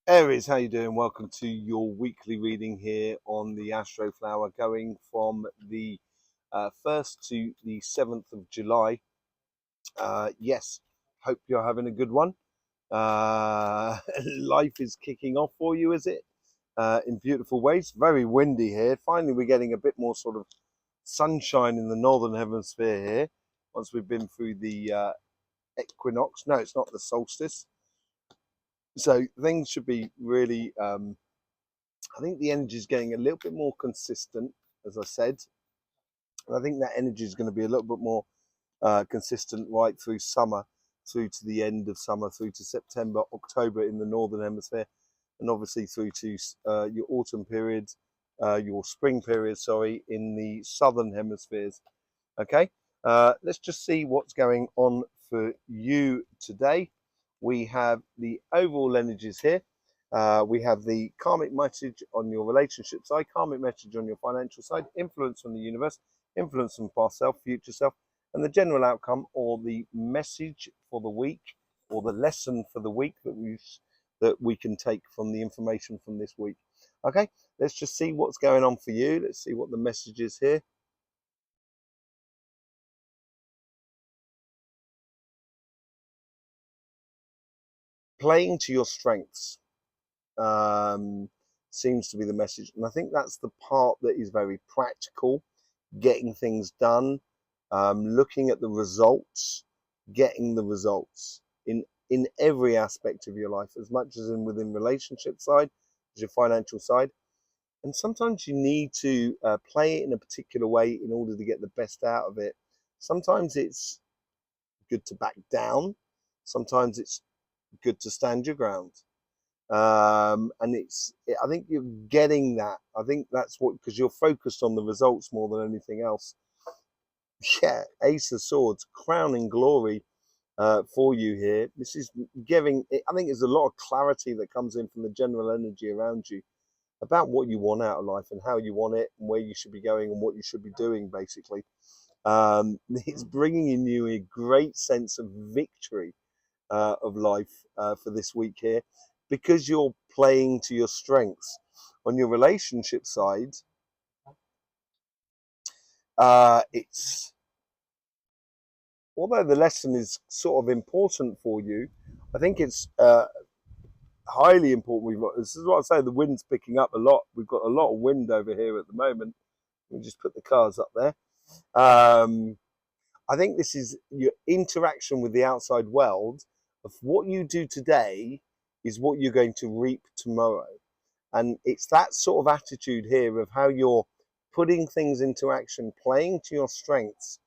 Aries, how you doing? Welcome to your weekly reading here on the Astroflower, going from the 1st to the 7th of July. Yes, hope you're having a good one. Life is kicking off for you, is it? In beautiful ways. Very windy here. Finally, we're getting a bit more sort of sunshine in the northern hemisphere here. Once we've been through the equinox. No, it's not the solstice. So things should be really I think the energy is getting a little bit more consistent, as I said. And I think that energy is going to be a little bit more consistent right through summer, through to the end of summer, through to September, October in the northern hemisphere, and obviously through to your autumn period, your spring period, sorry, in the southern hemispheres. Okay, let's just see what's going on for you today. We have the overall energies here. We have the karmic message on your relationship side, karmic message on your financial side, influence from the universe, influence from past self, future self, and the general outcome or the message for the week or the lesson for the week that we can take from the information from this week. Okay, let's just see what's going on for you. Let's see what the message is here. Playing to your strengths seems to be the message, and I think that's the part that is very practical, getting things done, looking at the results, getting the results in every aspect of your life, as much as in within relationship side as your financial side. And sometimes you need to play it in a particular way in order to get the best out of it. Sometimes it's good to back down, sometimes it's good to stand your ground. And I think you're getting that. I think that's what, because you're focused on the results more than anything else. Yeah, Ace of Swords, crowning glory for you here. This is giving, I think there's a lot of clarity that comes in from the general energy around you about what you want out of life and how you want it and where you should be going and what you should be doing, basically. It's bringing in you a great sense of victory of life for this week here, because you're playing to your strengths. On your relationship side, it's, although the lesson is sort of important for you, I think it's highly important. This is what I say, the wind's picking up a lot. We've got a lot of wind over here at the moment. We just put the cars up there. I think this is your interaction with the outside world. Of what you do today is what you're going to reap tomorrow. And it's that sort of attitude here of how you're putting things into action, playing to your strengths,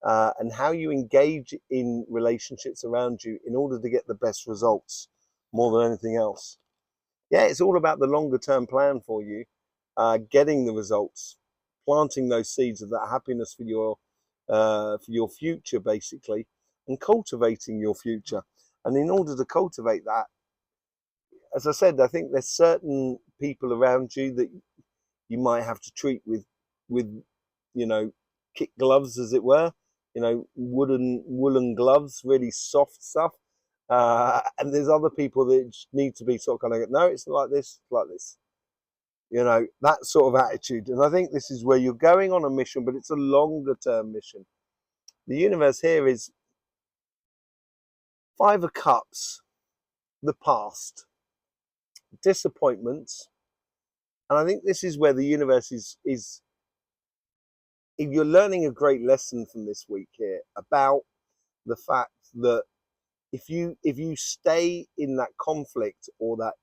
and how you engage in relationships around you in order to get the best results more than anything else. Yeah, it's all about the longer term plan for you, getting the results, planting those seeds of that happiness for your future, basically, and cultivating your future. And in order to cultivate that, as I said, I think there's certain people around you that you might have to treat with kit gloves, as it were, woolen gloves, really soft stuff. And there's other people that need to be sort of kind of, no, it's like this, like this. That sort of attitude. And I think this is where you're going on a mission, but it's a longer term mission. The universe here is Five of Cups, the past, disappointments. And I think this is where the universe is if you're learning a great lesson from this week here about the fact that if you stay in that conflict or that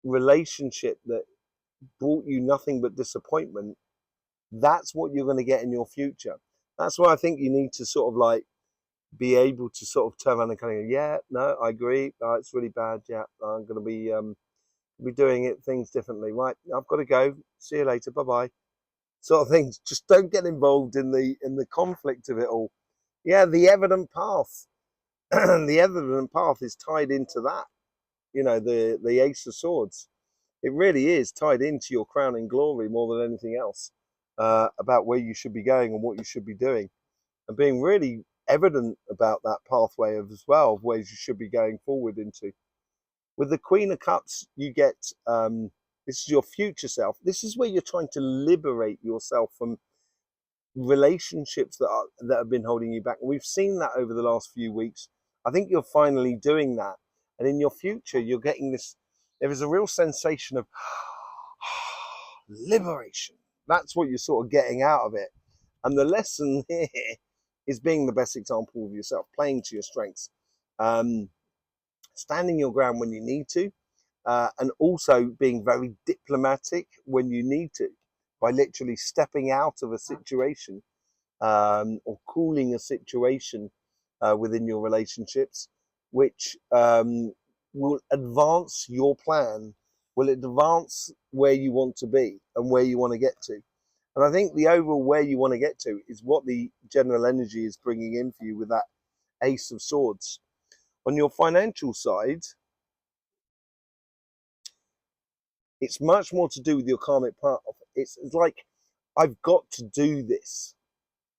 relationship that brought you nothing but disappointment, that's what you're going to get in your future. That's why I think you need to sort of like be able to sort of turn around and kind of go, yeah, no, I agree. It's really bad. Yeah, I'm going to be doing things differently. Right, I've got to go. See you later. Bye bye. Sort of things. Just don't get involved in the conflict of it all. Yeah, the evident path. The evident path is tied into that. The Ace of Swords. It really is tied into your crowning glory more than anything else, about where you should be going and what you should be doing, and being really evident about that pathway as well, of ways you should be going forward into. With the Queen of Cups, you get this is your future self. This is where you're trying to liberate yourself from relationships that have been holding you back. And we've seen that over the last few weeks. I think you're finally doing that. And in your future, you're getting this, there is a real sensation of liberation. That's what you're sort of getting out of it. And the lesson here is being the best example of yourself, playing to your strengths, standing your ground when you need to, and also being very diplomatic when you need to, by literally stepping out of a situation or cooling a situation within your relationships, which will advance your plan, will advance where you want to be and where you want to get to. And I think the overall where you want to get to is what the general energy is bringing in for you with that Ace of Swords. On your financial side, it's much more to do with your karmic path. It's like, I've got to do this.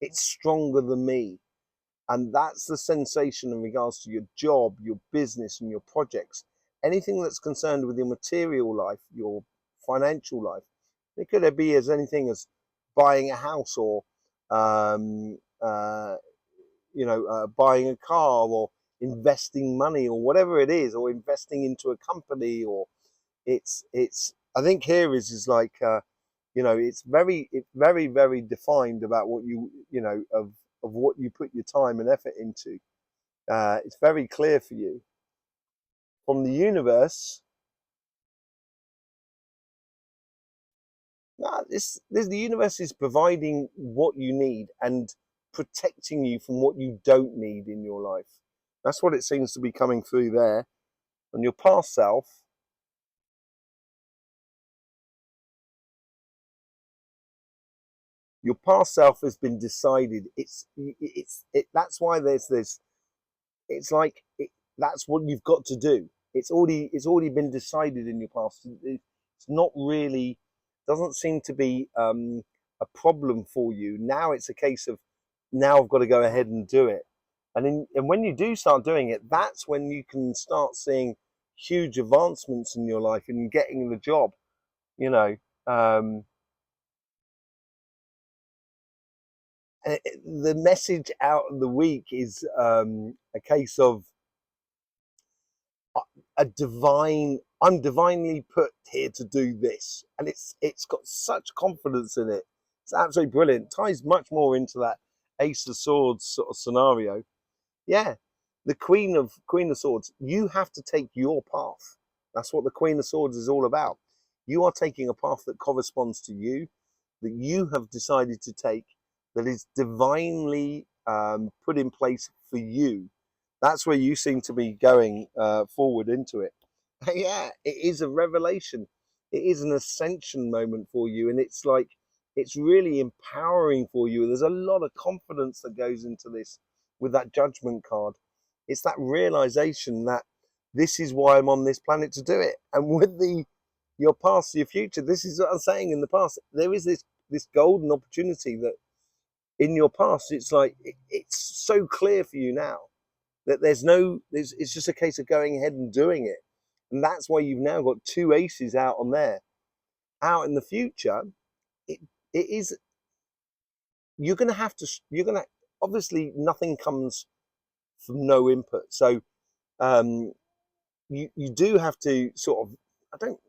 It's stronger than me. And that's the sensation in regards to your job, your business, and your projects. Anything that's concerned with your material life, your financial life. It could be as anything as buying a house, or buying a car, or investing money, or whatever it is, or investing into a company, or it's. I think here is like it's very very defined about what of what you put your time and effort into. It's very clear for you from the universe. The universe is providing what you need and protecting you from what you don't need in your life. That's what it seems to be coming through there. On your past self, has been decided. That's why there's this. It's like that's what you've got to do. It's already been decided in your past. It's not really, doesn't seem to be a problem for you. Now it's a case of, now I've got to go ahead and do it. And when you do start doing it, that's when you can start seeing huge advancements in your life and getting the job. You know, the message out of the week is a case of I'm divinely put here to do this, and it's got such confidence in it. It's absolutely brilliant. Ties much more into that Ace of Swords sort of scenario. Yeah, the Queen of Swords, you have to take your path. That's what the Queen of Swords is all about. You are taking a path that corresponds to you, that you have decided to take, that is divinely put in place for you. That's where you seem to be going forward into it. Yeah, it is a revelation. It is an ascension moment for you, and it's like, it's really empowering for you. There's a lot of confidence that goes into this with that Judgment card. It's that realization that this is why I'm on this planet, to do it. And with your past, your future, this is what I'm saying. In the past, there is this golden opportunity that in your past, it's like it's so clear for you now that it's just a case of going ahead and doing it. And that's why you've now got two aces out on there. Out in the future, it is, you're gonna obviously, nothing comes from no input. So um you do have to sort of, I don't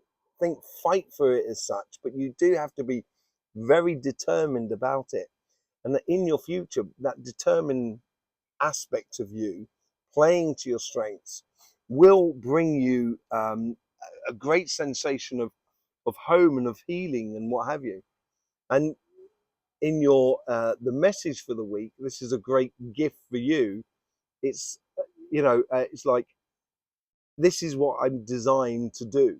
think fight for it as such, but you do have to be very determined about it. And that in your future, that determined aspect of you, playing to your strengths, will bring you a great sensation of home and of healing and what have you. And in your the message for the week, this is a great gift for you. It's it's like, this is what I'm designed to do.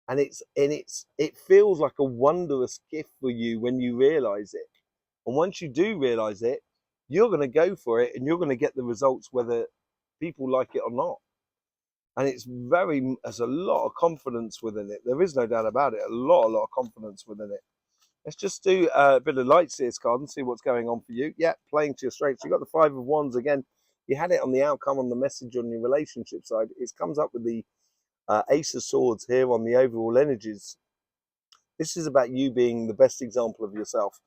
And it feels like a wondrous gift for you when you realize it. And once you do realize it, you're going to go for it, and you're going to get the results whether people like it or not. And there's a lot of confidence within it. There is no doubt about it. A lot of confidence within it. Let's just do a bit of light Seer's card and see what's going on for you. Yeah, playing to your strengths. You got the Five of Wands again. You had it on the outcome, on the message, on your relationship side. It comes up with the Ace of Swords here on the overall energies. This is about you being the best example of yourself,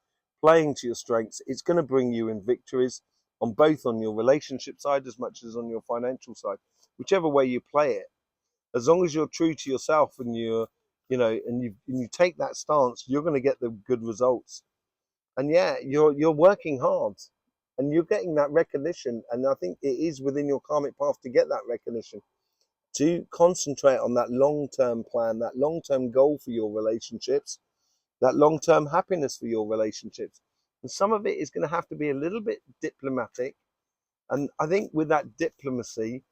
playing to your strengths. It's going to bring you in victories on both on your relationship side as much as on your financial side, whichever way you play it. As long as you're true to yourself and you take that stance, you're going to get the good results. And yeah, you're working hard, and you're getting that recognition. And I think it is within your karmic path to get that recognition, to concentrate on that long-term plan, that long-term goal for your relationships, that long-term happiness for your relationships. And some of it is going to have to be a little bit diplomatic. And I think with that diplomacy,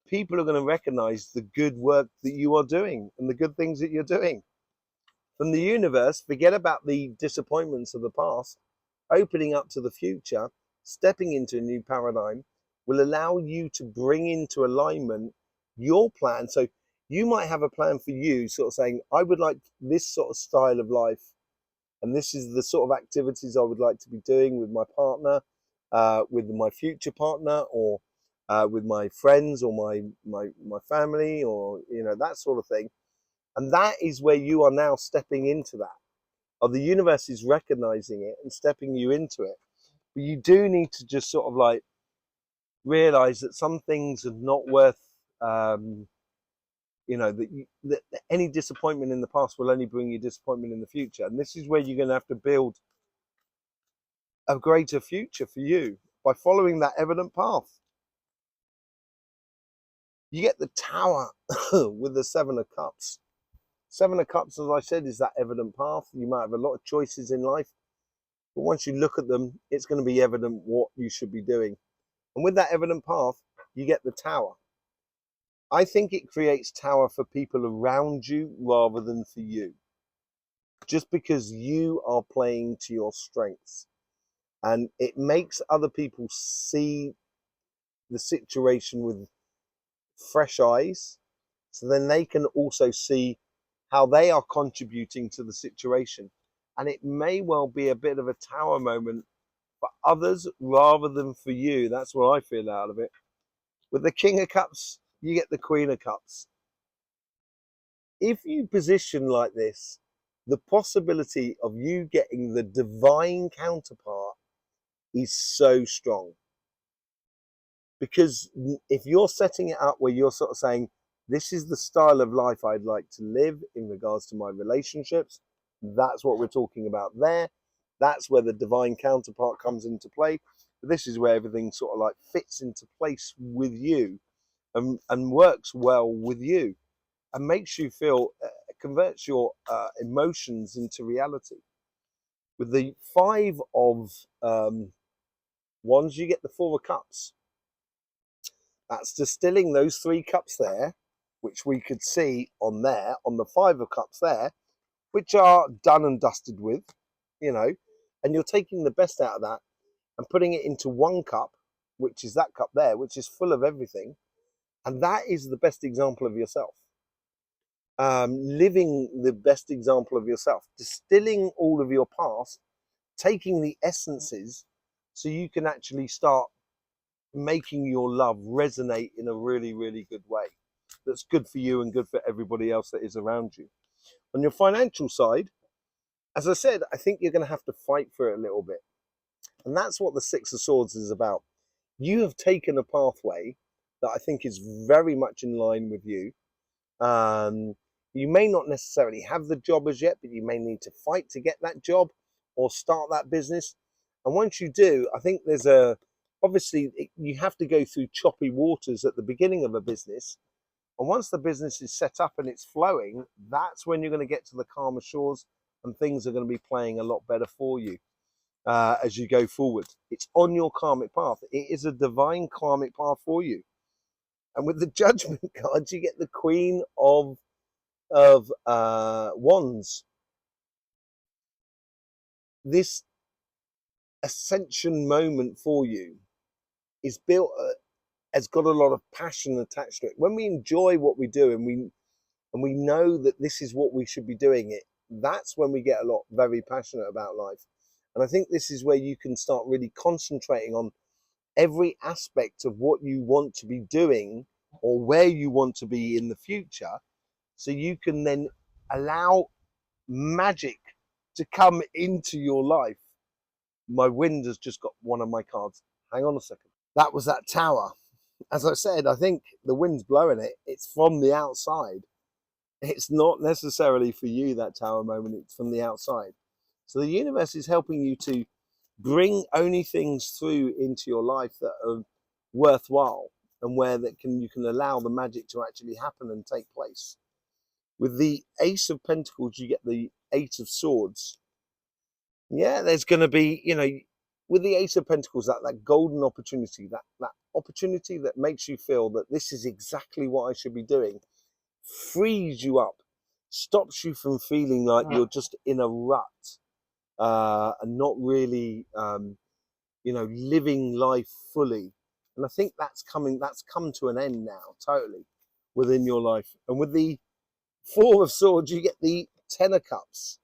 people are going to recognize the good work that you are doing and the good things that you're doing. From the universe, forget about the disappointments of the past, opening up to the future, stepping into a new paradigm will allow you to bring into alignment your plan. So you might have a plan for you, sort of saying, I would like this sort of style of life, and this is the sort of activities I would like to be doing with my partner, with my future partner, or with my friends, or my family, or that sort of thing. And that is where you are now stepping into that, or the universe is recognizing it and stepping you into it. But you do need to just sort of like realize that some things are not worth, that any disappointment in the past will only bring you disappointment in the future. And this is where you're going to have to build a greater future for you by following that evident path. You get the Tower with the Seven of Cups. Seven of Cups, as I said, is that evident path. You might have a lot of choices in life, but once you look at them, it's going to be evident what you should be doing. And with that evident path, you get the Tower. I think it creates Tower for people around you rather than for you, just because you are playing to your strengths. And it makes other people see the situation with fresh eyes, so then they can also see how they are contributing to the situation. And it may well be a bit of a Tower moment for others rather than for you. That's what I feel out of it. With the King of Cups, you get the Queen of Cups. If you position like this, the possibility of you getting the divine counterpart is so strong. Because if you're setting it up where you're sort of saying, this is the style of life I'd like to live in regards to my relationships, that's what we're talking about there. That's where the divine counterpart comes into play. But this is where everything sort of like fits into place with you, and works well with you, and makes you feel, converts your emotions into reality. With the Five of Wands, you get the Four of Cups. That's distilling those three cups there, which we could see on there, on the Five of Cups there, which are done and dusted with, and you're taking the best out of that and putting it into one cup, which is that cup there, which is full of everything. And that is the best example of yourself. Living the best example of yourself, distilling all of your past, taking the essences so you can actually start making your love resonate in a really, really good way. That's good for you and good for everybody else that is around you. On your financial side, as I said, I think you're going to have to fight for it a little bit. And that's what the Six of Swords is about. You have taken a pathway that I think is very much in line with you. You may not necessarily have the job as yet, but you may need to fight to get that job or start that business. And once you do, I think obviously you have to go through choppy waters at the beginning of a business. And once the business is set up and it's flowing, that's when you're going to get to the calmer shores, and things are going to be playing a lot better for you as you go forward. It's on your karmic path. It is a divine karmic path for you. And with the Judgment card, you get the Queen of Wands. This ascension moment for you is built, has got a lot of passion attached to it. When we enjoy what we do, and we know that this is what we should be doing, that's when we get a lot very passionate about life. And I think this is where you can start really concentrating on every aspect of what you want to be doing or where you want to be in the future, so you can then allow magic to come into your life. My wind has just got one of my cards. Hang on a second. That was that tower. As I said, I think the wind's blowing it. It's from the outside. It's not necessarily for you, that tower moment. It's from the outside. So the universe is helping you to bring only things through into your life that are worthwhile, and where you can allow the magic to actually happen and take place. With the Ace of Pentacles, you get the Eight of Swords. Yeah, there's going to be, with the Ace of Pentacles, that golden opportunity, that opportunity that makes you feel that this is exactly what I should be doing, frees you up, stops you from feeling like you're just in a rut, and not really, living life fully. And I think that's come to an end now, totally, within your life. And with the Four of Swords, you get the Ten of Cups.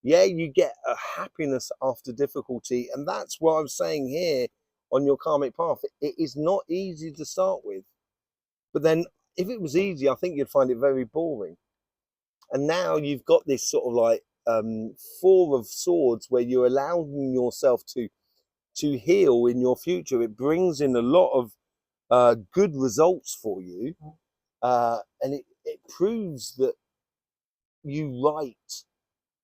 Yeah, you get a happiness after difficulty. And that's what I'm saying here on your karmic path. It is not easy to start with. But then if it was easy, I think you'd find it very boring. And now you've got this sort of like Four of Swords, where you're allowing yourself to heal in your future. It brings in a lot of good results for you. And it proves that you right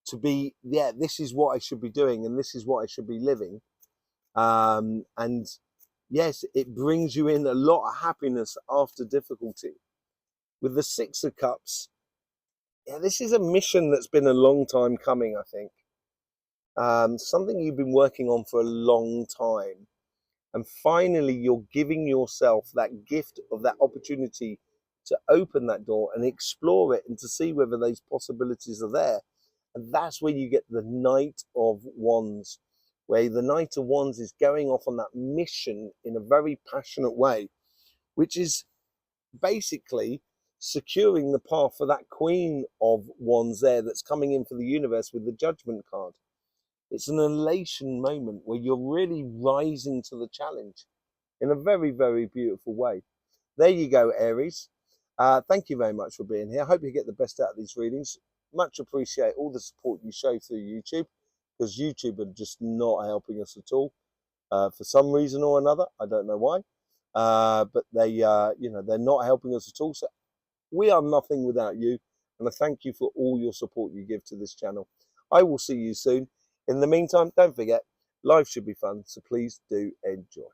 to be, yeah, this is what I should be doing and this is what I should be living. And yes, it brings you in a lot of happiness after difficulty. With the Six of Cups, yeah, this is a mission that's been a long time coming, I think. Something you've been working on for a long time. And finally, you're giving yourself that gift of that opportunity to open that door and explore it and to see whether those possibilities are there. And that's where you get the Knight of Wands, where the Knight of Wands is going off on that mission in a very passionate way, which is basically securing the path for that Queen of Wands there that's coming in for the universe with the Judgment card. It's an elation moment where you're really rising to the challenge in a very, very beautiful way. There you go, Aries. Thank you very much for being here. I hope you get the best out of these readings. Much appreciate all the support you show through YouTube, because YouTube are just not helping us at all for some reason or another. I don't know why, but they're not helping us at all. So we are nothing without you, and I thank you for all your support you give to this channel. I will see you soon. In the meantime, don't forget, life should be fun, so please do enjoy.